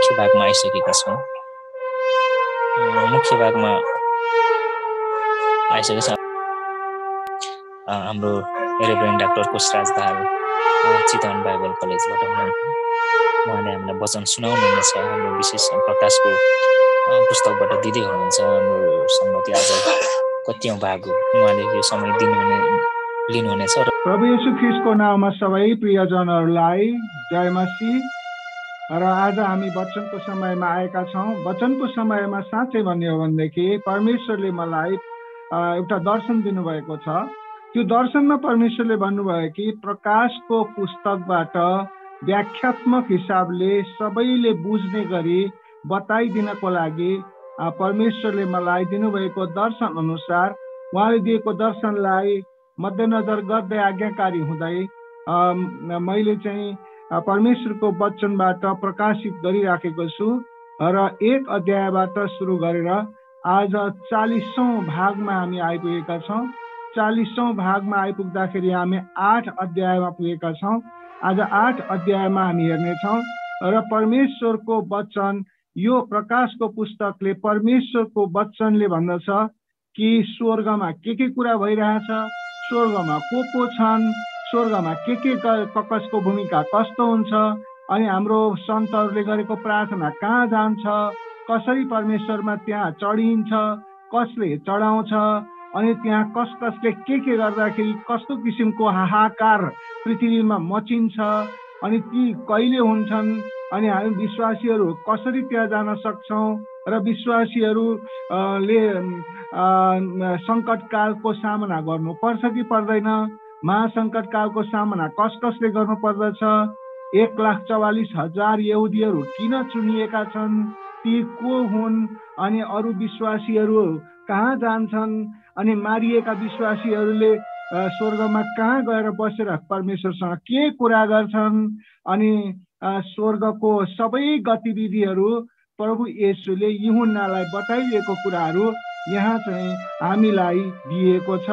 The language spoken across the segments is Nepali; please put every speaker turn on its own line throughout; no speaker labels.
मुख्य भागमा आइसकेका छौँ। मुख्य भागमा आइसकेका छौँ। हाम्रो reverend doctor Koshraj Dahal Chitwan bible कलेजबाट हुनुहुन्छ। उहाँले हामीलाई वचन सुनाउनुहुनेछ। हाम्रो विशेष प्रकाशको पुस्तकबाट दिँदै हुनुहुन्छ। हाम्रो सङ्गति आज कतिौं भाग हो, उहाँले यो समय लिनुहुनेछ।
प्रभु येशू ख्रीष्टको नाममा सबै प्रियजनहरूलाई जय मसीह। र आज हामी वचनको समयमा आएका छौँ। वचनको समयमा साँच्चै भन्ने हो भनेदेखि परमेश्वरले मलाई एउटा दर्शन दिनुभएको छ। त्यो दर्शनमा परमेश्वरले भन्नुभयो कि प्रकाशको पुस्तकबाट व्याख्यात्मक हिसाबले सबैले बुझ्ने गरी बताइदिनको लागि परमेश्वरले मलाई दिनुभएको दर्शन अनुसार उहाँले दिएको दर्शनलाई मध्यनजर गर्दै आज्ञाकारी हुँदै मैले चाहिँ परमेश्वरको वचनबाट प्रकाशित गरिराखेको छु र एक अध्यायबाट सुरु गरेर आज 40औं भागमा हामी आइपुगेका छौँ। 40औं भागमा आइपुग्दाखेरि हामी 8 अध्यायमा पुगेका छौँ। आज 8 अध्यायमा हामी हेर्नेछौँ र परमेश्वरको वचन, यो प्रकाशको पुस्तकले परमेश्वरको वचनले भन्दछ कि स्वर्गमा के कुरा भइरहेछ, स्वर्गमा को छन्, स्वर्गमा के कसको भूमिका कस्तो हुन्छ, अनि हाम्रो सन्तहरूले गरेको प्रार्थना कहाँ जान्छ, कसरी परमेश्वरमा त्यहाँ चढिन्छ, कसले चढाउँछ, अनि त्यहाँ कसले के गर्दाखेरि कस्तो किसिमको हाहाकार पृथ्वीमा मचिन्छ, अनि ती कहिले हुन्छन्, अनि हामी विश्वासीहरू कसरी त्यहाँ जान सक्छौँ, र विश्वासीहरूले सङ्कटकालको सामना गर्नुपर्छ कि पर्दैन, महासङ्कटकालको सामना कसले गर्नुपर्दछ, 1,44,000 यहुदीहरू किन चुनिएका छन्, ती को हुन्, अनि अरू विश्वासीहरू कहाँ जान्छन्, अनि मारिएका विश्वासीहरूले स्वर्गमा कहाँ गएर बसेर परमेश्वरसँग के कुरा गर्छन्, अनि स्वर्गको सबै गतिविधिहरू प्रभु येशूले यूहन्नालाई बताइदिएको कुराहरू यहाँ चाहिँ हामीलाई दिएको छ।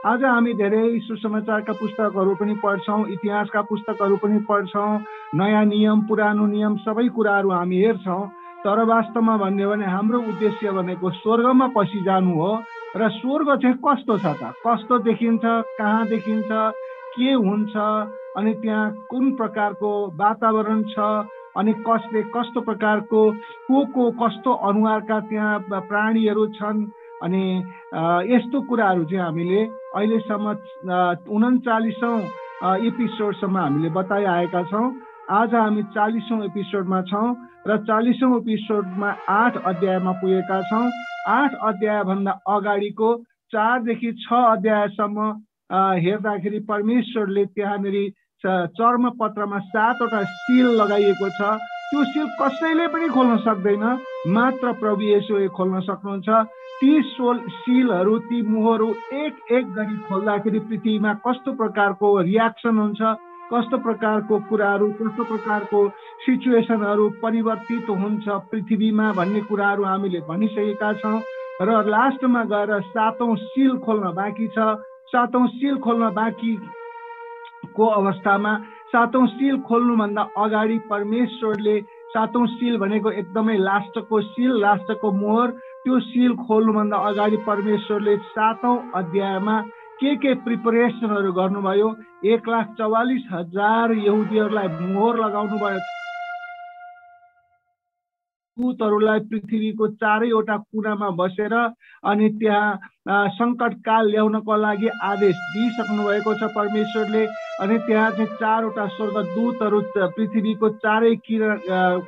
आज हामी धेरै सुसमाचारका पुस्तकहरू पनि पढ्छौँ, इतिहासका पुस्तकहरू पनि पढ्छौँ, नयाँ नियम पुरानो नियम सबै कुराहरू हामी हेर्छौँ। तर वास्तवमा भन्यो भने हाम्रो उद्देश्य भनेको स्वर्गमा पसी जानु हो। र स्वर्ग चाहिँ कस्तो छ त, कस्तो देखिन्छ, कहाँ देखिन्छ, के हुन्छ, अनि त्यहाँ कुन प्रकारको वातावरण छ, अनि कसले कस्तो प्रकारको को कस्तो अनुहारका त्यहाँ प्राणीहरू छन्, अनि यस्तो कुराहरू चाहिँ हामीले अहिलेसम्म 39औं एपिसोडसम्म हामीले बताइआएका छौँ। आज हामी 40औं एपिसोडमा छौँ र 40औं एपिसोडमा 8 अध्यायमा पुगेका छौँ। 8 अध्यायभन्दा अगाडिको 4 देखि 6 अध्यायसम्म हेर्दाखेरि परमेश्वरले त्यहाँनिर चर्मपत्रमा 7वटा सिल लगाइएको छ। त्यो सिल कसैले पनि खोल्न सक्दैन, मात्र प्रभु येशूले खोल्न सक्नुहुन्छ। ती सिलहरू, ती मुहरहरू एक गरी खोल्दाखेरि पृथ्वीमा कस्तो प्रकारको रियाक्सन हुन्छ, कस्तो प्रकारको कुराहरू, कस्तो प्रकारको सिचुएसनहरू परिवर्तित हुन्छ पृथ्वीमा भन्ने कुराहरू हामीले भनिसकेका छौँ। र लास्टमा गएर 7औं सिल खोल्न बाँकी छ। 7औं सिल खोल्न बाँकीको अवस्थामा 7औं सिल खोल्नुभन्दा अगाडि परमेश्वरले 7औं सिल भनेको एकदमै लास्टको सिल, लास्टको मोहर, त्यो सिल खोल्नुभन्दा अगाडि परमेश्वरले 7औं अध्यायमा के प्रिपरेसनहरू गर्नुभयो। 1,44,000 यहुदीहरूलाई मोहर लगाउनु भयो। दूतहरूलाई पृथ्वीको चारैवटा कुनामा बसेर अनि त्यहाँ सङ्कटकाल ल्याउनको लागि आदेश दिइसक्नु भएको छ परमेश्वरले। अनि त्यहाँ चाहिँ 4वटा स्वर्गदूतहरू पृथ्वीको चारै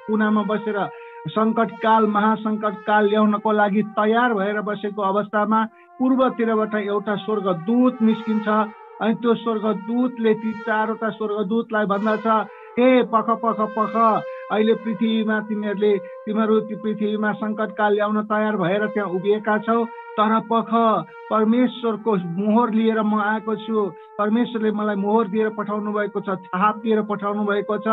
कुनामा बसेर सङ्कटकाल, महासङ्कटकाल ल्याउनको लागि तयार भएर बसेको अवस्थामा पूर्वतिरबाट एउटा स्वर्गदूत निस्किन्छ। अनि त्यो स्वर्गदूतले ती 4वटा स्वर्गदूतलाई भन्दछ, हे पख, अहिले पृथ्वीमा तिमीहरू पृथ्वीमा सङ्कटकाल ल्याउन तयार भएर त्यहाँ उभिएका छौ, तर पख, परमेश्वरको मोहर लिएर म आएको छु। परमेश्वरले मलाई मोहर दिएर पठाउनु भएको छ, छाप दिएर पठाउनु भएको छ।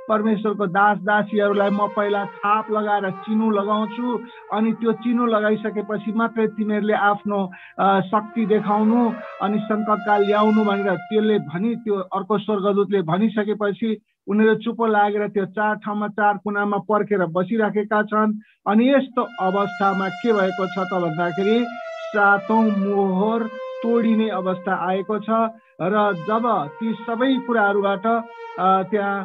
परमेश्वरको दास दासीहरूलाई म पहिला छाप लगाएर चिनो लगाउँछु, अनि त्यो चिनो लगाइसकेपछि मात्रै तिमीहरूले आफ्नो शक्ति देखाउनु अनि सङ्कटकाल ल्याउनु भनेर त्यो अर्को स्वर्गदूतले भनिसकेपछि उनीहरू चुप लागेर त्यो चार ठाउँमा चार कुनामा पर्खेर बसिराखेका छन्। अनि यस्तो अवस्थामा के भएको छ त भन्दाखेरि सातौं मोहर तोडिने अवस्था आएको छ र जब ती सबै कुराहरूबाट त्यहाँ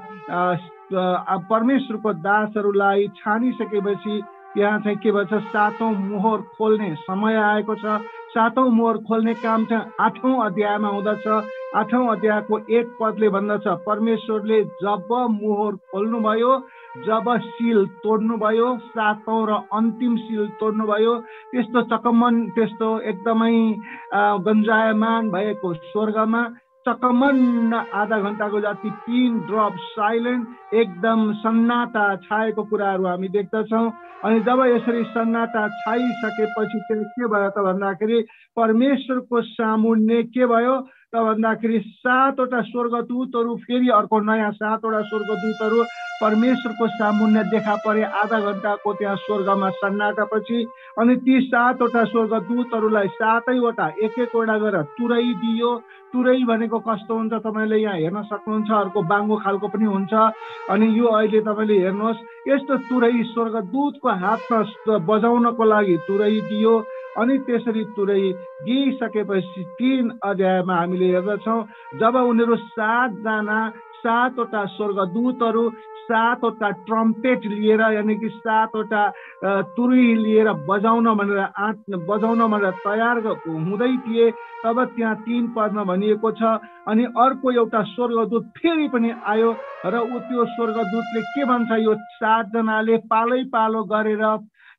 परमेश्वरको दासहरूलाई छानिसकेपछि त्यहाँ चाहिँ के भन्छ सातौं मोहर खोल्ने समय आएको छ। सातौं मोहर खोल्ने काम चाहिँ 8औं अध्यायमा हुँदछ। 8औं अध्यायको 1 पदले भन्दछ परमेश्वरले जब मोहर खोल्नुभयो, जब सील तोड्नुभयो, सातौं र अन्तिम सील तोड्नुभयो, त्यस्तो चकमन त्यस्तो एकदमै गन्जायमान भएको स्वर्गमा चकमन्न आधा घण्टाको जति 3 ड्रप साइलेन्ट एकदम सन्नाटा छाएको कुराहरू हामी देख्दछौँ। अनि जब यसरी सन्नाटा छाइसकेपछि चाहिँ के भयो त भन्दाखेरि परमेश्वरको सामुन्ने के भयो त भन्दाखेरि 7वटा स्वर्गदूतहरू फेरि अर्को नयाँ 7वटा स्वर्गदूतहरू परमेश्वरको सामुन्ने देखा परे आधा घण्टाको त्यहाँ स्वर्गमा सन्नाटापछि। अनि ती 7वटा स्वर्गदूतहरूलाई 7वटा एक-एकवटा गरेर तुरै दियो। तुरै भनेको कस्तो हुन्छ तपाईँले यहाँ हेर्न सक्नुहुन्छ, अर्को बाङ्गो खालको पनि हुन्छ। अनि यो अहिले तपाईँले हेर्नुहोस्, यस्तो तुरै स्वर्गदूतको हातमा बजाउनको लागि तुरै दियो। अनि त्यसरी तुरै दिइसकेपछि 3 अध्यायमा हामीले हेर्दछौँ जब उनीहरू 7जना 7वटा स्वर्गदूतहरू 7वटा ट्रम्पेट लिएर यानि कि 7वटा तुरी लिएर बजाउन भनेर तयार हुँदै थिए, तब त्यहाँ 3 पदमा भनिएको छ अनि अर्को एउटा स्वर्गदूत फेरि पनि आयो र त्यो स्वर्गदूतले के भन्छ, यो 7जनाले पालै पालो गरेर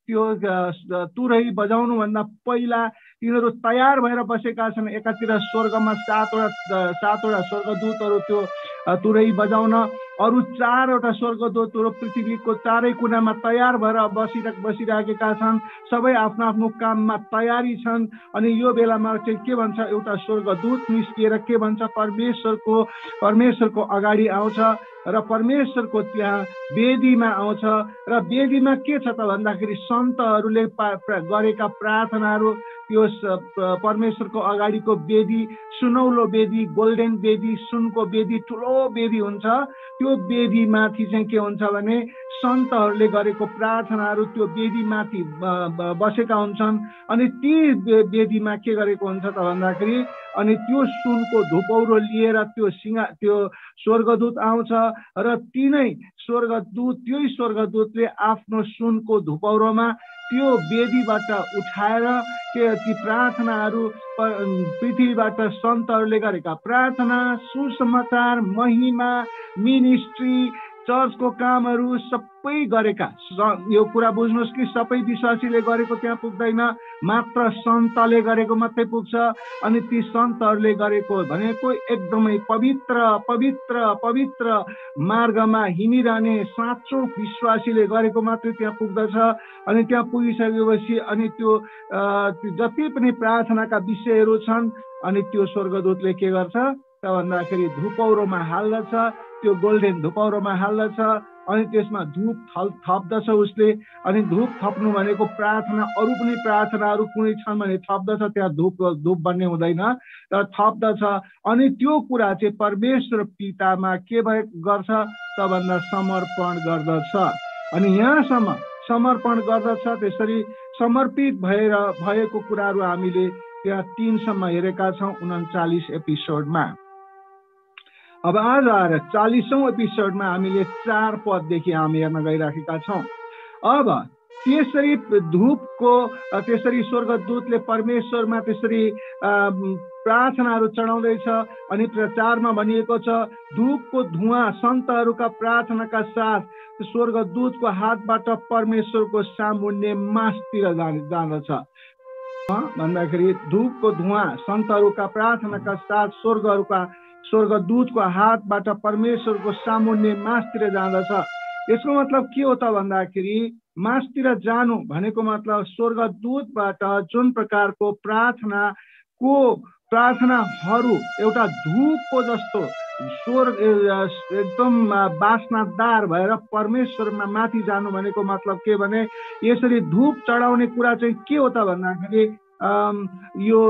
त्यो तुरै बजाउनुभन्दा पहिला तिनीहरू तयार भएर बसेका छन्। एकातिर स्वर्गमा 7वटा स्वर्गदूतहरू त्यो तुरै बजाउन, अरू 4वटा स्वर्गदूतहरू पृथ्वीको चारै कुनामा तयार भएर बसिराखेका छन्। सबै आफ्नो आफ्नो काममा तयारी छन्। अनि यो बेलामा चाहिँ के भन्छ, एउटा स्वर्गदूत निस्किएर के भन्छ, परमेश्वरको अगाडि आउँछ र परमेश्वरको त्यहाँ वेदीमा आउँछ र वेदीमा के छ त भन्दाखेरि सन्तहरूले गरेका प्रार्थनाहरू, त्यो परमेश्वरको अगाडिको वेदी सुनौलो वेदी, गोल्डन वेदी, सुनको वेदी, ठुलो वेदी हुन्छ। त्यो वेदीमाथि चाहिँ के हुन्छ भने सन्तहरूले गरेको प्रार्थनाहरू त्यो वेदीमाथि बसेका हुन्छन्। अनि ती वेदीमा के गरेको हुन्छ त भन्दाखेरि अनि त्यो सुनको धुपौरो लिएर त्यो स्वर्गदूत आउँछ र त्यही स्वर्गदूतले आफ्नो सुनको धुपौरोमा त्यो वेदीबाट उठाएर ती प्रार्थनाहरू पृथ्वीबाट सन्तहरूले गरेका प्रार्थना, सुसमाचार, महिमा, मिनिस्ट्री, चर्चको कामहरू सबै गरेका, यो कुरा बुझ्नुहोस् कि सबै विश्वासीले गरेको त्यहाँ पुग्दैन, मात्र सन्तले गरेको मात्रै पुग्छ। अनि ती सन्तहरूले गरेको भनेको एकदमै पवित्र पवित्र पवित्र मार्गमा हिँडिरहने साँचो विश्वासीले गरेको मात्रै त्यहाँ पुग्दछ। अनि त्यहाँ पुगिसकेपछि अनि त्यो जति पनि प्रार्थनाका विषयहरू छन् अनि त्यो स्वर्गदूतले के गर्छ त भन्दाखेरि धुपौरोमा हाल्दछ, त्यो गोल्डन धुपौरोमा हाल्दछ। अनि त्यसमा धूप थप्दछ उसले। अनि धूप थप्नु भनेको प्रार्थना, अरू पनि प्रार्थनाहरू कुनै छन् भने थप्दछ, त्यहाँ धूप बन्ने हुँदैन र थप्दछ। अनि त्यो कुरा चाहिँ परमेश्वर पितामा के गर्छ त भन्दा समर्पण गर्दछ। अनि यहाँसम्म समर्पण गर्दछ, त्यसरी समर्पित भएको कुराहरू हामीले त्यहाँ 3सम्म हेरेका छौँ 39 एपिसोडमा। अब आज आएर 40औं एपिसोडमा हामीले 4 पददेखि हामी हेर्न गइराखेका छौँ। अब त्यसरी धूपको त्यसरी स्वर्गदूतले परमेश्वरमा त्यसरी प्रार्थनाहरू चढाउँदैछ। अनि 4मा भनिएको छ धूपको धुवाँ सन्तहरूका प्रार्थनाका साथ स्वर्गदूतको हातबाट परमेश्वरको सामुन्ने मासतिर जाँदछ भन्दाखेरि धूपको धुवाँ सन्तहरूका प्रार्थनाका साथ स्वर्गदूतको हातबाट परमेश्वरको सामुन्ने मासतिर जाँदछ। यसको मतलब के हो त भन्दाखेरि मासतिर जानु भनेको मतलब स्वर्गदूतबाट जुन प्रकारको प्रार्थनाहरू एउटा धूपको जस्तो स्वर्ग एकदम बास्नादार भएर परमेश्वरमा माथि जानु भनेको मतलब के भने यसरी धूप चढाउने कुरा चाहिँ के हो त भन्दाखेरि यो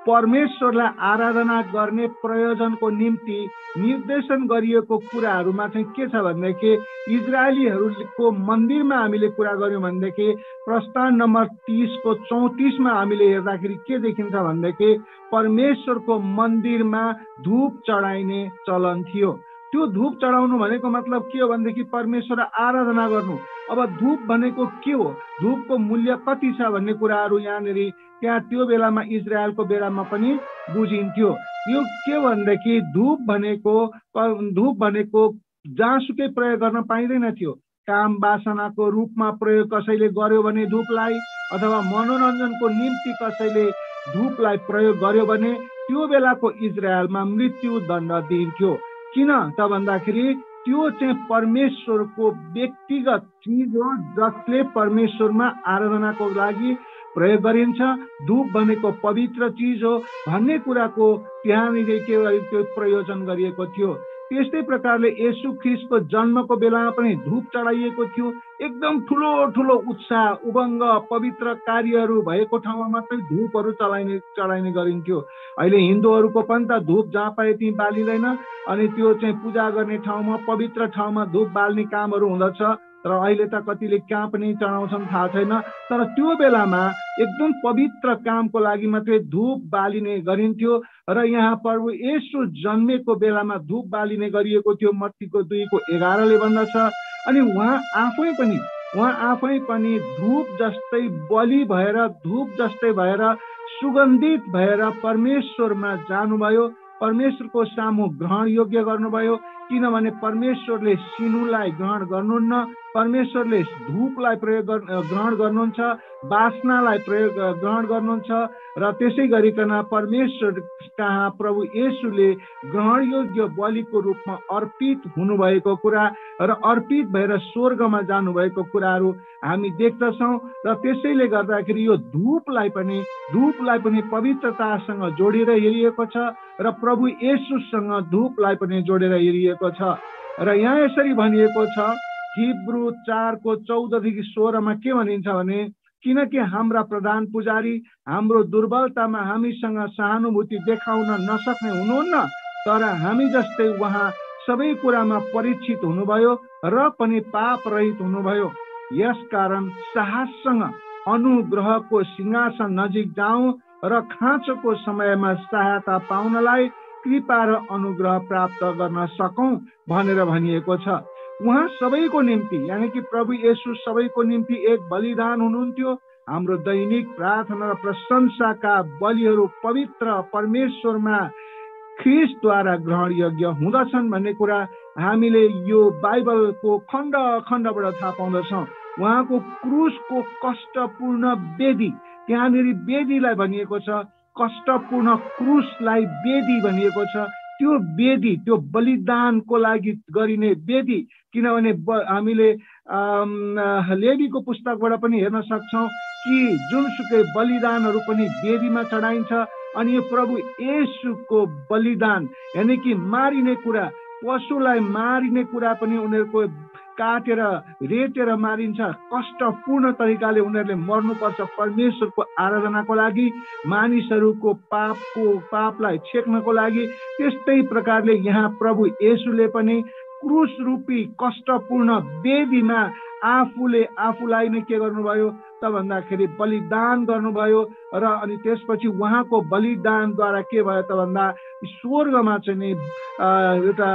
परमेश्वरलाई आराधना गर्ने प्रयोजनको निम्ति निर्देशन गरिएको कुराहरूमा चाहिँ के छ भनेदेखि इजरायलीहरूको मन्दिरमा हामीले कुरा गर्यौँ भनेदेखि प्रस्थान नम्बर 30 को 34 मा हामीले हेर्दाखेरि के देखिन्छ भनेदेखि परमेश्वरको मन्दिरमा धूप चढाइने चलन थियो। त्यो धूप चढाउनु भनेको मतलब के हो भनेदेखि परमेश्वर आराधना गर्नु। अब धूप भनेको के हो, धूपको मूल्य कति छ भन्ने कुराहरू यहाँनिर त्यहाँ त्यो बेलामा इजरायलको बेलामा पनि बुझिन्थ्यो। यो के भनेदेखि धूप भनेको जहाँसुकै प्रयोग गर्न पाइँदैन थियो। काम वासनाको रूपमा प्रयोग कसैले गर्यो भने धूपलाई, अथवा मनोरञ्जनको निम्ति कसैले धूपलाई प्रयोग गर्यो भने त्यो बेलाको इजरायलमा मृत्यु दण्ड दिइन्थ्यो। किन त भन्दाखेरि त्यो चाहिँ परमेश्वरको व्यक्तिगत चिज हो जसले परमेश्वरमा आराधनाको लागि प्रयोग गरिन्छ। धूप भनेको पवित्र चिज हो भन्ने कुराको त्यहाँनिर त्यो प्रयोजन गरिएको थियो। त्यस्तै प्रकारले येशू ख्रीष्टको जन्मको बेलामा पनि धूप चढाइएको थियो। एकदम ठुलो ठुलो उत्साह उमङ्ग पवित्र कार्यहरू भएको ठाउँमा मात्रै धूपहरू चढाइने गरिन्थ्यो। अहिले हिन्दूहरूको पनि त धूप जहाँ पाए त्यहीँ बालिँदैन, अनि त्यो चाहिँ पूजा गर्ने ठाउँमा पवित्र ठाउँमा धूप बाल्ने कामहरू हुँदछ। तर अहिले त कतिले कहाँ पनि चढाउँछन् थाहा छैन। तर त्यो बेलामा एकदम पवित्र कामको लागि मात्रै धूप बालिने गरिन्थ्यो। र यहाँ प्रभु येशू जन्मेको बेलामा धूप बालिने गरिएको थियो। मत्तीको 2:11 भन्दछ। अनि उहाँ आफै पनि धूप जस्तै बलि भएर, धूप जस्तै भएर, सुगन्धित भएर परमेश्वरमा जानुभयो, परमेश्वरको सामु ग्रहण योग्य गर्नुभयो। किनभने परमेश्वरले सिनुलाई ग्रहण गर्नुहुन्न, परमेश्वरले धूपलाई ग्रहण गर्नुहुन्छ, वासनालाई ग्रहण गर्नुहुन्छ। र त्यसै गरिकन परमेश्वर कहाँ प्रभु येशूले ग्रहण योग्य बलिको रूपमा अर्पित हुनुभएको कुरा र अर्पित भएर स्वर्गमा जानुभएको कुराहरू हामी देख्दछौँ। र त्यसैले गर्दाखेरि यो धूपलाई पनि पवित्रतासँग जोडेर हेरिएको छ र प्रभु येशूसँग धूपलाई पनि जोडेर हेरिएको छ। र यहाँ यसरी भनिएको छ हिब्रू 4:14-16 के भनिन्छ भने, किनकि हाम्रा प्रधान पुजारी हाम्रो दुर्बलतामा हामीसँग सहानुभूति देखाउन नसक्ने हुनुहुन्न, तर हामी जस्तै उहाँ सबै कुरामा परीक्षित हुनुभयो र पनि पाप रहित हुनुभयो। यसकारण साहससँग अनुग्रहको सिंहासन नजिक जाउँ र खाँचोको समयमा सहायता पाउनलाई कृपा र अनुग्रह प्राप्त गर्न सकौँ भनेर भनिएको छ। उहाँ सबैको निम्ति, यानी कि प्रभु येशू सबैको निम्ति एक बलिदान हुनुहुन्थ्यो। हाम्रो दैनिक प्रार्थना र प्रशंसाका बलिहरू पवित्र परमेश्वरमा ख्रीष्टद्वारा ग्रहण योग्य हुँदछन् भन्ने कुरा हामीले यो बाइबलको खण्डबाट थाहा पाउँदछौँ। उहाँको क्रुसको कष्टपूर्ण वेदी, त्यहाँनिर वेदीलाई भनिएको छ, कष्टपूर्ण क्रुसलाई वेदी भनिएको छ। त्यो वेदी, त्यो बलिदानको लागि गरिने वेदी, किनभने हामीले लेवीको पुस्तकबाट पनि हेर्न सक्छौँ कि जुनसुकै बलिदानहरू पनि वेदीमा चढाइन्छ। अनि यो प्रभु येशूको बलिदान, यानी कि मारिने कुरा, पशुलाई मारिने कुरा पनि उनीहरूको काटेर रेटेर मारिन्छ। कष्टपूर्ण तरिकाले उनीहरूले मर्नुपर्छ परमेश्वरको आराधनाको लागि, मानिसहरूको पापलाई छेक्नको लागि। त्यस्तै प्रकारले यहाँ प्रभु येशूले पनि क्रुस रूपी कष्टपूर्ण वेदीमा आफूलाई नै के गर्नुभयो त भन्दाखेरि बलिदान गर्नुभयो। र अनि त्यसपछि उहाँको बलिदानद्वारा के भयो त भन्दा स्वर्गमा चाहिँ नि एउटा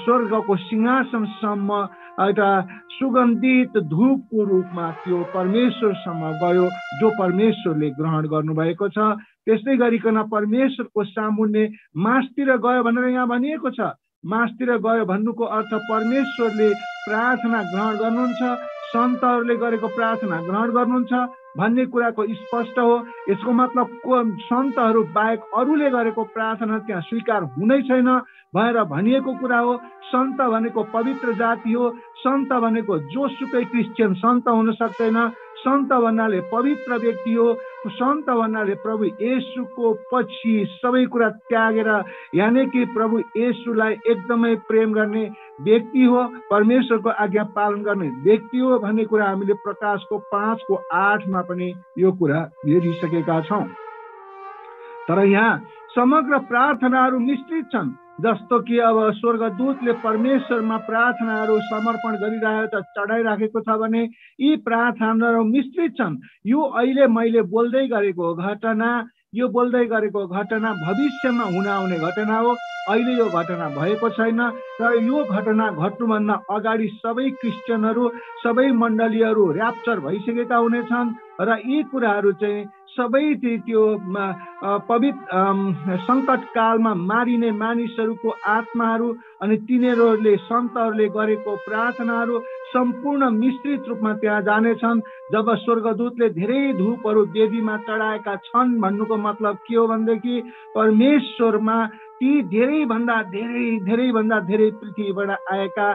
स्वर्गको सिंहासनसम्म एउटा सुगन्धित धूपको रूपमा त्यो परमेश्वरसम्म गयो, जो परमेश्वरले ग्रहण गर्नुभएको छ। त्यस्तै गरिकन परमेश्वरको सामुन्ने मासतिर गयो भनेर यहाँ भनिएको छ। मासतिर गयो भन्नुको अर्थ परमेश्वरले प्रार्थना ग्रहण गर्नुहुन्छ, सन्तहरूले गरेको प्रार्थना ग्रहण गर्नुहुन्छ भन्ने कुराको स्पष्ट हो। यसको मतलब सन्तहरू बाहेक अरूले गरेको प्रार्थना त्यहाँ स्वीकार हुनै छैन भनेर भनिएको कुरा हो। सन्त भनेको पवित्र जाति हो। सन्त भनेको जोसुकै क्रिस्चियन सन्त हुन सक्दैन। सन्त भन्नाले पवित्र व्यक्ति हो। सन्त भन्नाले प्रभु येशूको पछि सबै कुरा त्यागेर, यानी कि प्रभु येशूलाई एकदमै प्रेम गर्ने व्यक्ति हो, परमेश्वरको आज्ञा पालन गर्ने व्यक्ति हो भन्ने कुरा हामीले प्रकाशको 5:8 पनि यो कुरा हेरिसकेका छौँ। तर यहाँ समग्र प्रार्थनाहरू मिश्रित छन्, जस्तो कि अब स्वर्गदूतले परमेश्वरमा प्रार्थनाहरू समर्पण गरिरहेको छ, चढाइराखेको छ भने यी प्रार्थनाहरू मिश्रित छन्। यो अहिले मैले बोल्दै गरेको घटना, यो बोल्दै गरेको घटना भविष्यमा हुन आउने घटना हो। अहिले यो घटना भएको छैन, तर यो घटना घट्नुभन्दा अगाडि सबै क्रिस्चियनहरू, सबै मण्डलीहरू र्याप्चर भइसकेका हुनेछन् र यी कुराहरू चाहिँ सबै त्यो पवित्र सङ्कट कालमा मारिने मानिसहरूको आत्माहरू अनि तिनीहरूले सन्तहरूले गरेको प्रार्थनाहरू सम्पूर्ण मिश्रित रूपमा त्यहाँ जानेछन्। जब स्वर्गदूतले धेरै धूपहरू वेदीमा चढाएका छन् भन्नुको मतलब के हो भनेदेखि परमेश्वरमा ती धेरैभन्दा धेरै पृथ्वीबाट आएका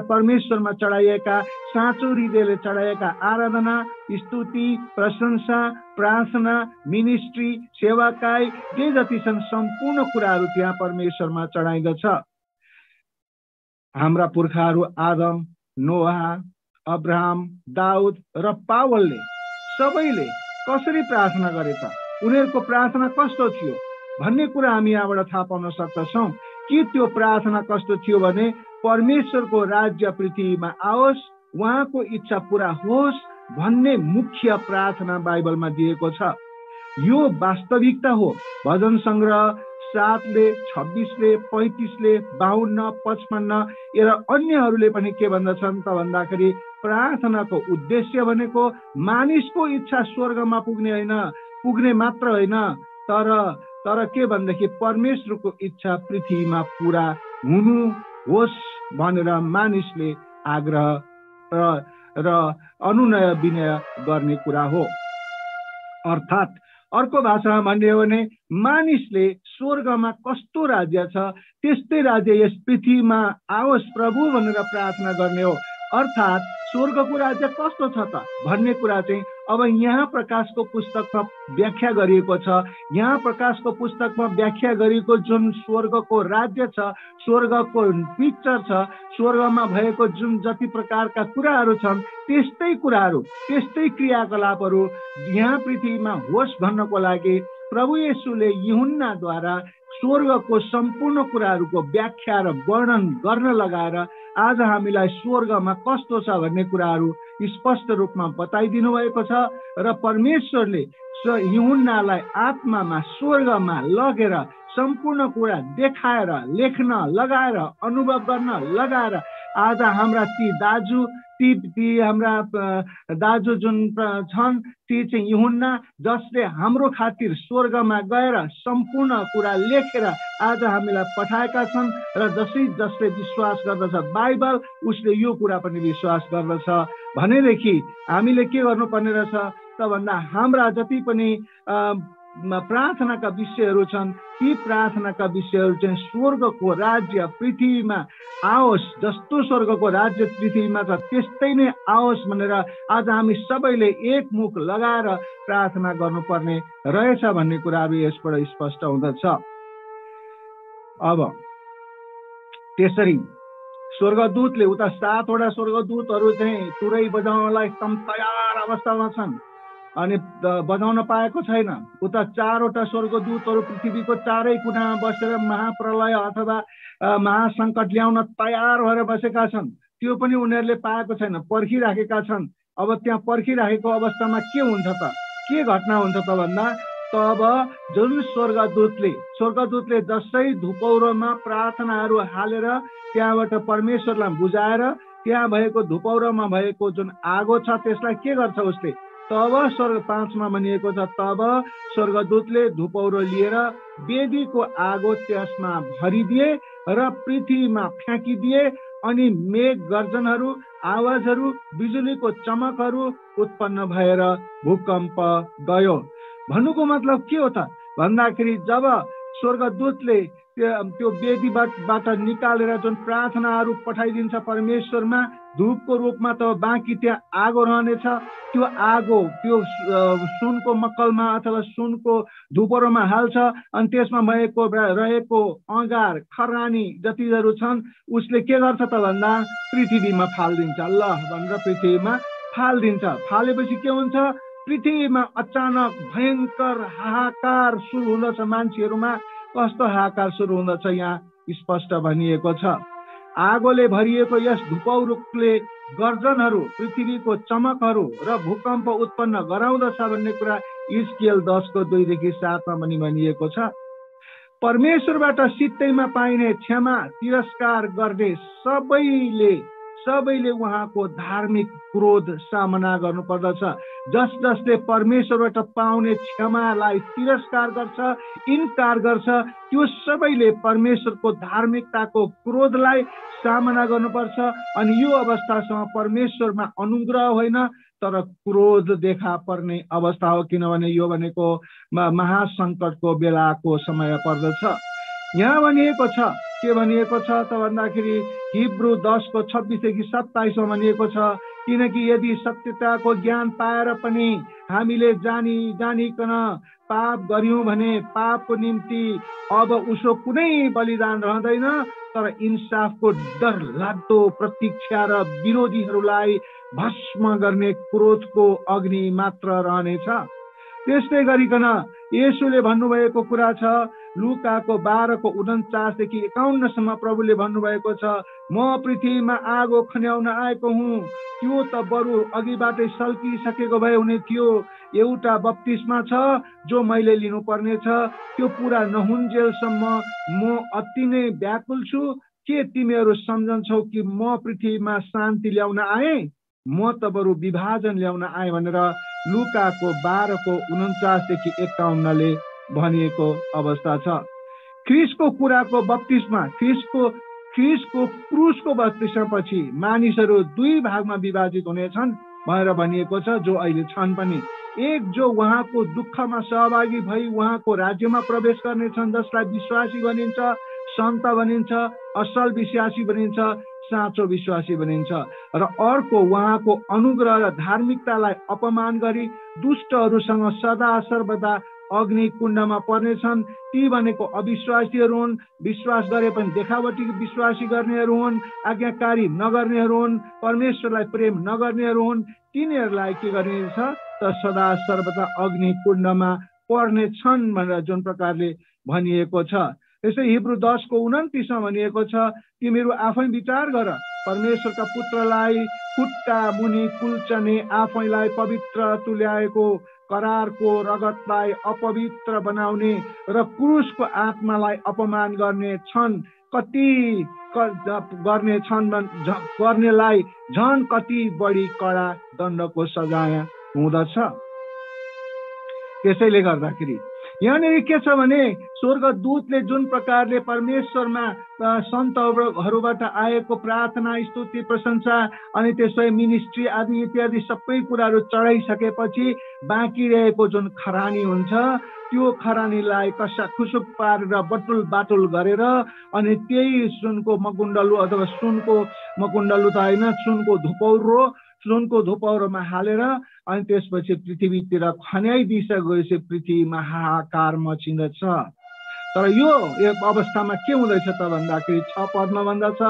परमेश्वरमा चढाइएका साँचो हृदयले चढाइएका आराधना, स्तुति, प्रशंसा, प्रार्थना, मिनिस्ट्री, सेवाकाई जे जति छन् सम्पूर्ण कुराहरू त्यहाँ परमेश्वरमा चढाइदछ। हाम्रा पुर्खाहरू आदम, नोहा, अब्राहम, दाउद र पावलले सबैले कसरी प्रार्थना गरेछ, उनीहरूको प्रार्थना कस्तो थियो भन्ने कुरा हामी यहाँबाट थाहा पाउन सक्दछौँ। कि त्यो प्रार्थना कस्तो थियो भने परमेश्वरको राज्य पृथ्वीमा आओस्, उहाँको इच्छा पुरा होस् भन्ने मुख्य प्रार्थना बाइबलमा दिएको छ। यो वास्तविकता हो। भजन सङ्ग्रह 7ले, 26ले, 35ले, 52, 55 र अन्यहरूले पनि के भन्दछन् त भन्दाखेरि प्रार्थनाको उद्देश्य भनेको मानिसको इच्छा स्वर्गमा पुग्ने होइन, पुग्ने मात्र होइन, तर के भनेदेखि परमेश्वरको इच्छा पृथ्वीमा पुरा हुनु होस् भनेर मानिसले आग्रह र अनुनय विनय गर्ने कुरा हो। अर्थात् अर्को भाषामा भन्ने हो भने मानिसले स्वर्गमा कस्तो राज्य छ त्यस्तै राज्य यस पृथ्वीमा आओस् प्रभु भनेर प्रार्थना गर्ने हो। अर्थात् स्वर्गको राज्य कस्तो छ त भन्ने कुरा चाहिँ अब यहाँ प्रकाशको पुस्तकमा व्याख्या गरिएको छ। यहाँ प्रकाशको पुस्तकमा व्याख्या गरिएको जुन स्वर्गको राज्य छ, स्वर्गको पिक्चर छ, स्वर्गमा भएको जुन जति प्रकारका कुराहरू छन् त्यस्तै कुराहरू, त्यस्तै क्रियाकलापहरू यहाँ पृथ्वीमा होस् भन्नको लागि प्रभु येशूले यूहन्नाद्वारा स्वर्गको सम्पूर्ण कुराहरूको व्याख्या र वर्णन गर्न लगाएर आज हामीलाई स्वर्गमा कस्तो छ भन्ने कुराहरू स्पष्ट रूपमा बताइदिनु भएको छ र परमेश्वरले यूहन्नालाई आत्मामा स्वर्गमा लगेर सम्पूर्ण कुरा देखाएर, लेख्न लगाएर, अनुभव गर्न लगाएर आज हाम्रा ती दाजु, ती हाम्रा दाजु जुन छन् ती चाहिँ यूहन्ना, जसले हाम्रो खातिर स्वर्गमा गएर सम्पूर्ण कुरा लेखेर आज हामीलाई पठाएका छन् र जसले विश्वास गर्दछ बाइबल उसले यो कुरा पनि विश्वास गर्दछ भनेदेखि हामीले के गर्नुपर्ने रहेछ त भन्दा हाम्रा जति पनि प्रार्थनाका विषयहरू छन् ती प्रार्थनाका विषयहरू चाहिँ स्वर्गको राज्य पृथ्वीमा आओस्, जस्तो स्वर्गको राज्य पृथ्वीमा छ त्यस्तै नै आओस् भनेर आज हामी सबैले एक मुख लगाएर प्रार्थना गर्नुपर्ने रहेछ भन्ने कुराहरू यसबाट स्पष्ट हुँदछ। अब त्यसरी स्वर्गदूतले उता 7वटा स्वर्गदूतहरू चाहिँ तुरै बजाउनलाई एकदम तयार अवस्थामा छन् अनि बजाउन पाएको छैन। उता 4वटा स्वर्गदूतहरू पृथ्वीको चारै कुनामा बसेर महाप्रलय अथवा महासङ्कट ल्याउन तयार भएर बसेका छन्। त्यो पनि उनीहरूले पाएको छैन, पर्खिराखेका छन्। अब त्यहाँ पर्खिराखेको अवस्थामा के हुन्छ त, के घटना हुन्छ त भन्दा तब जुन स्वर्गदूतले जसै धुपौरोमा प्रार्थनाहरू हालेर त्यहाँबाट परमेश्वरलाई बुझाएर त्यहाँ भएको धुपौरोमा भएको जुन आगो छ त्यसलाई के गर्छ उसले, तब स्वर्ग 5मा भनिएको छ तब स्वर्गदूतले धुपौरो लिएर वेदीको आगो त्यसमा भरिदिए र पृथ्वीमा फ्याँकिदिए अनि मेघ गर्जनहरू, आवाजहरू, बिजुलीको चमकहरू उत्पन्न भएर भूकम्प गयो। भन्नुको मतलब के हो त भन्दाखेरि जब स्वर्गदूतले त्यो वेदीबाट निकालेर जुन प्रार्थनाहरू पठाइदिन्छ परमेश्वरमा धूपको रूपमा, तब बाँकी त्यहाँ आगो रहनेछ। त्यो आगो त्यो सुनको मक्कलमा अथवा सुनको धुपौरोमा हाल्छ अनि त्यसमा रहेको अँगार, खरानी जतिहरू छन् उसले के गर्छ त भन्दा पृथ्वीमा फालिदिन्छ। ल भनेर पृथ्वीमा फालिदिन्छ। फालेपछि के हुन्छ पृथ्वीमा अचानक भयङ्कर हाहाकार सुरु हुँदछ। मान्छेहरूमा कस्तो हाहाकार सुरु हुँदछ यहाँ स्पष्ट भनिएको छ। आगोले भरिएको यस धुपौरोले गर्जनहरू, पृथ्वीको चमकहरू र भूकम्प उत्पन्न गराउँदछ भन्ने कुरा इजकिएल 10:2-7 पनि भनिएको छ। परमेश्वरबाट सित्तैमा पाइने क्षमा तिरस्कार गर्ने सबैले उहाँको धार्मिक क्रोध सामना गर्नुपर्दछ। जसले परमेश्वरबाट पाउने क्षमालाई तिरस्कार गर्छ, इन्कार गर्छ, त्यो सबैले परमेश्वरको धार्मिकताको क्रोधलाई सामना गर्नुपर्छ। अनि यो अवस्थासँग परमेश्वरमा अनुग्रह होइन तर क्रोध देखा पर्ने अवस्था हो, किनभने यो भनेको महासङ्कटको बेलाको समय पर्दछ। यहाँ भनिएको छ, के भनिएको छ त भन्दाखेरि हिब्रू 10:26-27 भनिएको छ, किनकि यदि सत्यताको ज्ञान पाएर पनि हामीले जानिकन पाप गर्यौं भने पापको निम्ति अब उसो कुनै बलिदान रहँदैन, तर इन्साफको डर लाग्दो प्रतीक्षा र विरोधीहरूलाई भस्म गर्ने क्रोधको अग्नि मात्र रहनेछ। त्यस्तै गरिकन येशूले भन्नुभएको कुरा छ, लुकाको 12:49-51 प्रभुले भन्नुभएको छ, म पृथ्वीमा आगो खन्याउन आएको हुँ। त्यो त बरु अघिबाटै सल्किसकेको भए हुने थियो। एउटा बप्तिस्मा छ जो मैले लिनुपर्ने छ, त्यो पुरा नहुन्जेलसम्म म अति नै व्याकुल छु। के तिमीहरू सम्झन्छौ कि म पृथ्वीमा शान्ति ल्याउन आएँ? म त बरु विभाजन ल्याउन आएँ भनेर लुकाको 12:49-51 भनिएको अवस्था छ। ख्रिस्टको कुराको बप्तिस्मा, ख्रिस्टको क्रुसको बप्तिस्मा पछि मानिसहरू दुई भागमा विभाजित हुनेछन् भनेर भनिएको छ, जो अहिले छन् पनि। एक जो उहाँको दुःखमा सहभागी भई उहाँको राज्यमा प्रवेश गर्नेछन्, जसलाई विश्वासी भनिन्छ, सन्त भनिन्छ, असल विश्वासी भनिन्छ, साँचो विश्वासी भनिन्छ। र अर्को उहाँको अनुग्रह र धार्मिकतालाई अपमान गरी दुष्टहरूसँग सदा सर्वदा अग्नि कुण्डमा पर्नेछन्। ती भनेको अविश्वासीहरू हुन्, विश्वास गरे पनि देखावटी विश्वासी गर्नेहरू हुन्, आज्ञाकारी नगर्नेहरू हुन्, परमेश्वरलाई प्रेम नगर्नेहरू हुन्। तिनीहरूलाई के गरिनेछ त सदा सर्वदा अग्नि कुण्डमा पर्ने छन् भनेर जुन प्रकारले भनिएको छ। त्यसै हिब्रू 10:29 भनिएको छ, तिमीहरू आफै विचार गर, परमेश्वरका पुत्रलाई खुट्टा मुनि कुल्चने, आफैलाई पवित्र तुल्याएको करारको रगतलाई अपवित्र बनाउने र क्रुसको आत्मालाई अपमान गर्ने छन्, गर्नेलाई झन् कति बढी कडा दण्डको सजाय हुँदछ। त्यसैले गर्दाखेरि यहाँनिर के छ भने स्वर्गदूतले जुन प्रकारले परमेश्वरमा सन्तहरूबाट आएको प्रार्थना, स्तुति, प्रशंसा अनि त्यसै मिनिस्ट्री आदि इत्यादि सबै कुराहरू चढाइसकेपछि बाँकी रहेको जुन खरानी हुन्छ, त्यो खरानीलाई कसाखुसुक पारेर बटुल बाटुल गरेर अनि त्यही सुनको मकुण्डलु अथवा सुनको मकुण्डलु त होइन, सुनको धुपौरोमा हालेर अनि त्यसपछि पृथ्वीतिर खन्याइदिइसकेपछि पृथ्वीमा हाहाकार मचिँदछ। तर यो अवस्थामा के हुँदैछ त भन्दाखेरि 6 पदमा भन्दछ,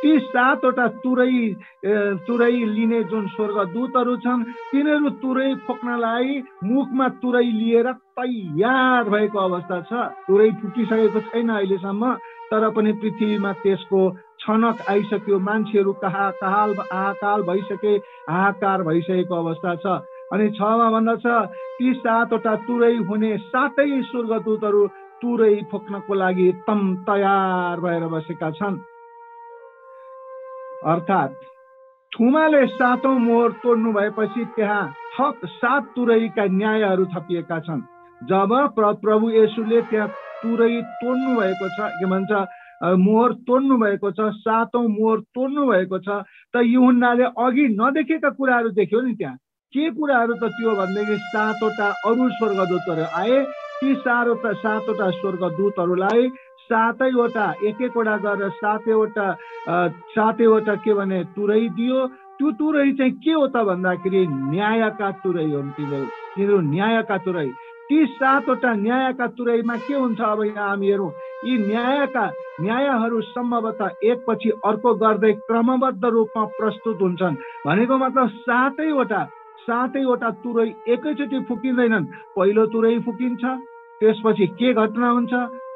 ती 7वटा तुरै लिने जुन स्वर्गदूतहरू छन्, तिनीहरू तुरै फोक्नलाई मुखमा तुरै लिएर तयार भएको अवस्था छ। तुरै फुटिसकेको छैन अहिलेसम्म, तर पनि पृथ्वीमा त्यसको छनक आइसक्यो। मान्छेहरू हाहाकार भइसकेको अवस्था छ। अनि 6मा भन्दछ, ती 7वटा तुरै हुने 7 स्वर्गदूतहरू तुरै फोक्नको लागि एकदम तयार भएर बसेका छन्। अर्थात् थुमाले 7औं मोहर तोड्नु भएपछि त्यहाँ थप 7 तुरैका न्यायहरू थपिएका छन्। जब प्रभु येशूले त्यहाँ तुरै तोड्नु भएको छ, के भन्छ मोहर तोड्नु भएको छ, 7औं मोहर तोड्नु भएको छ, त यूहन्नाले अघि नदेखेका कुराहरू देख्यो नि। त्यहाँ के कुराहरू त त्यो भन्दाखेरि 7वटा अरू स्वर्गदूतहरू आए। ती 7वटा स्वर्गदूतहरूलाई 7वटा एक-एकवटा गरेर 7वटा के भने तुरै दियो। त्यो तुरै चाहिँ के हो त भन्दाखेरि न्यायका तुरै हुन्। तिनीहरू न्यायका तुरै। ती 7वटा न्यायका तुरैमा के हुन्छ अब यहाँ हामी हेरौँ। यी न्यायहरू सम्भवतः एकपछि अर्को गर्दै क्रमबद्ध रूपमा प्रस्तुत हुन्छन्। भनेको मतलब 7वटा तुरै एकैचोटि फुकिँदैनन्। पहिलो तुरै फुकिन्छ, त्यसपछि के घटना हुन्छ?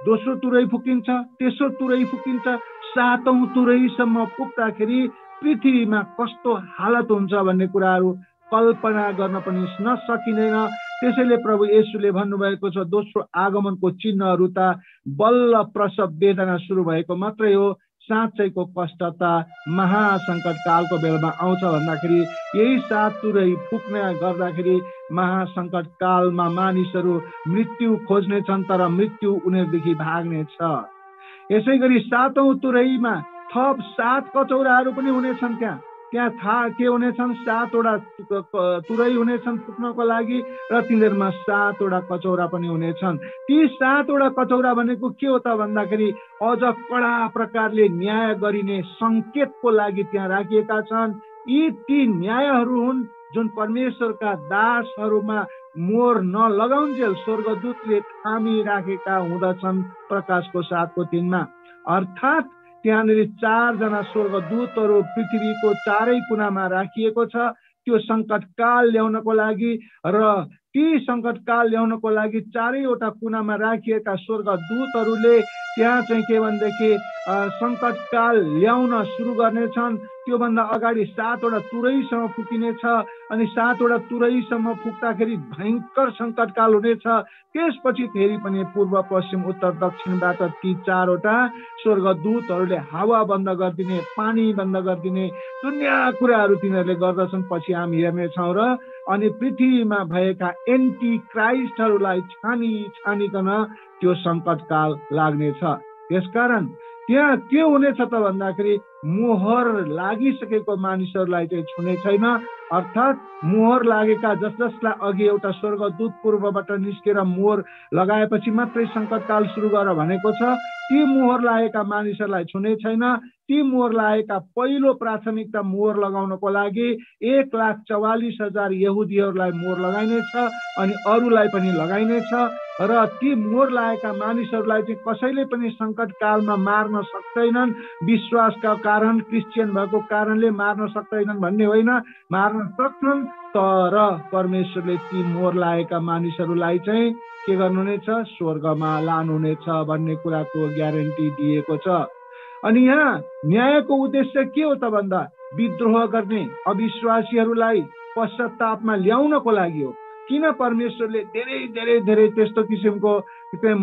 दोस्रो तुरै फुकिन्छ, तेस्रो तुरै फुकिन्छ, 7औं तुरैसम्म पुग्दाखेरि पृथ्वीमा कस्तो हालत हुन्छ भन्ने कुराहरू कल्पना गर्न पनि नसकिँदैन। त्यसैले प्रभु येशूले भन्नुभएको छ, दोस्रो आगमनको चिन्हहरू त बल्ल प्रसव वेदना सुरु भएको मात्रै हो, साँच्चैको कष्टता महासङ्कट कालको बेलामा आउँछ भन्दाखेरि यही 7 तुरै फुक्ने गर्दाखेरि महासङ्कट कालमा मानिसहरू मृत्यु खोज्नेछन्, तर मृत्यु उनीहरूदेखि भाग्नेछ। यसै गरी 7औं तुरैमा थप 7 कचौराहरू पनि हुनेछन्। त्यहाँ थाहा के हुनेछन्? 7वटा तुरै हुनेछन् फुक्नको लागि र तिनीहरूमा 7वटा कचौरा पनि हुनेछन्। ती 7वटा कचौरा भनेको के हो त भन्दाखेरि अझ कडा प्रकारले न्याय गरिने सङ्केतको लागि त्यहाँ राखिएका छन्। ती न्यायहरू हुन् जुन परमेश्वरका दासहरूमा मोहर नलगाउन्जेल स्वर्गदूतले थामिराखेका हुँदछन् प्रकाशको 7को 3मा। अर्थात् त्यहाँनिर 4 जना स्वर्गदूतहरू पृथ्वीको चारै कुनामा राखिएको छ त्यो सङ्कटकाल ल्याउनको लागि। र ती सङ्कटकाल ल्याउनको लागि चारैवटा कुनामा राखिएका स्वर्गदूतहरूले त्यहाँ चाहिँ के भनेदेखि सङ्कटकाल ल्याउन सुरु गर्नेछन्। त्योभन्दा अगाडि 7वटा तुरैसम्म फुकिनेछ अनि 7वटा तुरैसम्म फुक्दाखेरि भयङ्कर सङ्कटकाल हुनेछ। त्यसपछि फेरि पनि पूर्व पश्चिम उत्तर दक्षिणबाट ती 4वटा स्वर्गदूतहरूले हावा बन्द गरिदिने, पानी बन्द गरिदिने, दुनियाँ कुराहरू तिनीहरूले गर्दछन्। पछि हामी हेर्नेछौँ र अनि पृथ्वीमा भएका एन्टी क्राइस्टहरूलाई छानिकन त्यो सङ्कटकाल लाग्नेछ। त्यसकारण त्यहाँ के हुनेछ त भन्दाखेरि मोहर लागिसकेको मानिसहरूलाई चाहिँ छुने छैन। अर्थात् मोहर लागेका जसलाई अघि एउटा स्वर्गदूत पूर्वबाट निस्केर मोहर लगाएपछि मात्रै सङ्कटकाल सुरु गर भनेको छ, ती मोहर लागेका मानिसहरूलाई छुने छैन। ती मोहर लागेका पहिलो प्राथमिकता मोहर लगाउनको लागि 1,44,000 यहुदीहरूलाई मोहर लगाइनेछ अनि अरूलाई पनि लगाइनेछ। र ती मोहर लागेका मानिसहरूलाई चाहिँ कसैले पनि सङ्कटकालमा मार्न सक्दैनन्। विश्वासका कारण, क्रिस्चियन भएको कारणले मार्न सक्दैनन् भन्ने होइन, मार्न सक्छन्। तर परमेश्वरले ती मोहर लागेका मानिसहरूलाई चाहिँ के गर्नुहुनेछ? स्वर्गमा लानुहुनेछ भन्ने कुराको ग्यारेन्टी दिएको छ। अनि यहाँ न्यायको उद्देश्य के हो त भन्दा विद्रोह गर्ने अविश्वासीहरूलाई पश्चातापमा ल्याउनको लागि हो। किन परमेश्वरले धेरै धेरै धेरै त्यस्तो किसिमको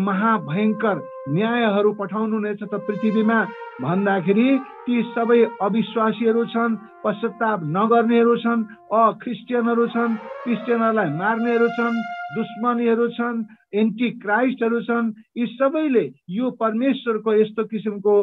महाभयङ्कर न्यायहरू पठाउनुहुनेछ त पृथ्वीमा भन्दाखेरि ती सबै अविश्वासीहरू छन्, पश्चाताप नगर्नेहरू छन्, अक्रिस्चियनहरू छन्, क्रिस्चियनहरूलाई मार्नेहरू छन्, दुश्मनीहरू छन्, एन्टी क्राइस्टहरू छन्। यी सबैले यो परमेश्वरको यस्तो किसिमको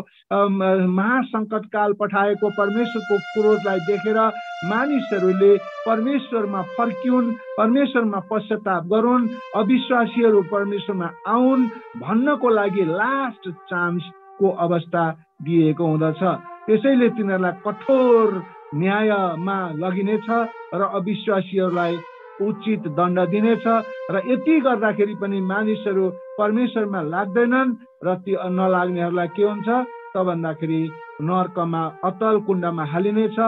महासङ्कटकाल पठाएको परमेश्वरको क्रोधलाई देखेर मानिसहरूले परमेश्वरमा फर्किउन्, परमेश्वरमा पश्चाताप गरून्, अविश्वासीहरू परमेश्वरमा आउन् भन्नको लागि लास्ट चान्सको अवस्था दिएको हुँदछ। त्यसैले तिनीहरूलाई कठोर न्यायमा लगिनेछ र अविश्वासीहरूलाई उचित दण्ड दिनेछ। र यति गर्दाखेरि पनि मानिसहरू परमेश्वरमा लाग्दैनन् र ती नलाग्नेहरूलाई के हुन्छ त भन्दाखेरि नर्कमा अतल कुण्डमा हालिनेछ।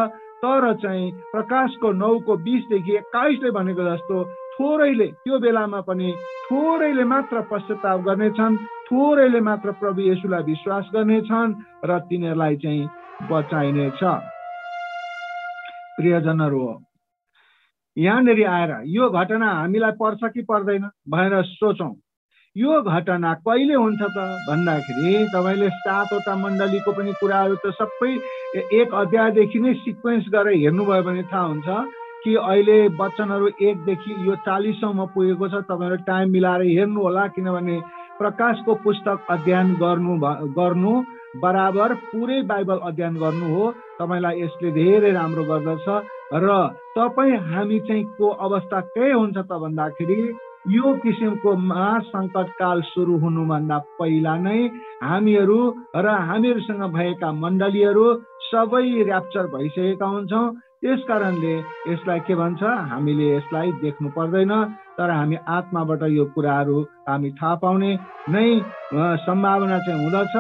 तर चाहिँ प्रकाशको 9:20देखि 21ले भनेको जस्तो थोरैले त्यो बेलामा पनि थोरैले मात्र पश्चाताप गर्नेछन्, थोरैले मात्र प्रभु येशूलाई विश्वास गर्नेछन् र तिनीहरूलाई चाहिँ बचाइनेछ। प्रियजनहरू, यहाँनिर आएर यो घटना हामीलाई पर्छ कि पर्दैन भनेर सोचौँ। यो घटना कहिले हुन्छ त भन्दाखेरि तपाईँले 7वटा मण्डलीको पनि कुराहरू त सबै एक अध्यायदेखि नै सिक्वेन्स गरेर हेर्नुभयो भने थाहा हुन्छ कि अहिले वचनहरू 1देखि यो 40औँमा पुगेको छ। तपाईँहरू टाइम मिलाएर हेर्नु होला, किनभने प्रकाशको पुस्तक अध्ययन गर्नु बराबर पुरै बाइबल अध्ययन गर्नु हो। तपाईँलाई यसले धेरै राम्रो गर्दछ। र हामी चाहिँ को अवस्था के हुन्छ त भन्दाखेरि यो किसिमको महासङ्कटकाल सुरु हुनुभन्दा पहिला नै हामीहरू र हामीहरूसँग भएका मण्डलीहरू सबै र्याप्चर भइसकेका हुन्छौँ। त्यस कारणले यसलाई के भन्छ, हामीले यसलाई देख्नु पर्दैन, तर हामी आत्माबाट यो कुराहरू हामी थाहा पाउने नै सम्भावना चाहिँ हुँदछ।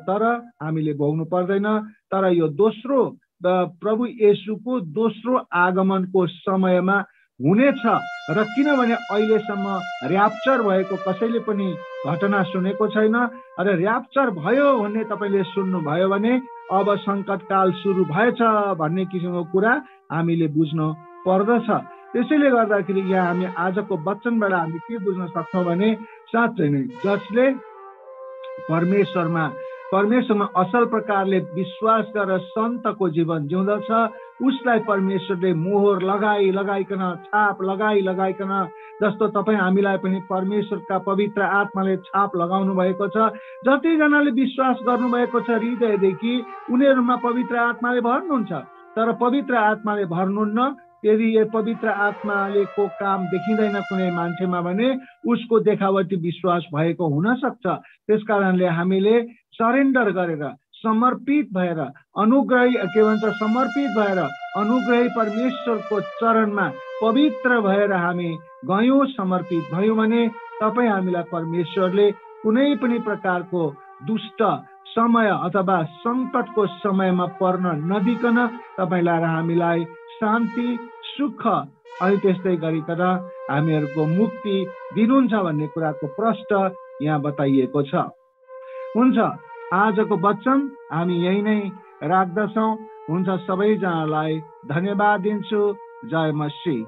तर हामीले भोग्नु पर्दैन। तर यो दोस्रो प्रभु येशूको दोस्रो आगमनको समयमा हुनेछ। र किनभने अहिलेसम्म र्याप्चर भएको कसैले पनि घटना सुनेको छैन, र र्याप्चर भयो भन्ने तपाईँले सुन्नुभयो भने अब सङ्कटकाल सुरु भएछ भन्ने किसिमको कुरा हामीले बुझ्न पर्दछ। त्यसैले गर्दाखेरि यहाँ हामी आजको वचनबाट हामी के बुझ्न सक्छौँ भने साँच्चै नै जसले परमेश्वरमा असल प्रकारले विश्वास गरेर सन्तको जीवन जिउँदछ उसलाई परमेश्वरले मोहर लगाइकन छाप लगाइकन जस्तो तपाईँ हामीलाई पनि परमेश्वरका पवित्र आत्माले छाप लगाउनु भएको छ। जतिजनाले विश्वास गर्नुभएको छ हृदयदेखि उनीहरूमा पवित्र आत्माले भर्नुहुन्छ। तर पवित्र आत्माले भर्नुहुन्न यदि यो पवित्र आत्माले को काम देखिँदैन कुनै मान्छेमा भने उसको देखावटी विश्वास भएको हुन सक्छ। त्यसकारणले हामीले सरेन्डर गरेर समर्पित भएर समर्पित भएर अनुग्रही परमेश्वरको चरणमा पवित्र भएर हामी गयौँ, समर्पित भयौँ भने तपाईँ हामीलाई परमेश्वरले कुनै पनि प्रकारको दुष्ट समय अथवा सङ्कटको समयमा पर्न नदिकन तपाईँलाई र हामीलाई शान्ति सुख अनि त्यस्तै गरिकन हामीहरूको मुक्ति दिनुहुन्छ भन्ने कुराको प्रष्ट यहाँ बताइएको छ। हुन्छ, आजको वचन हामी यही नै राख्दछौँ। हुन्छ, सबैजनालाई धन्यवाद दिन्छु। जय मसीह।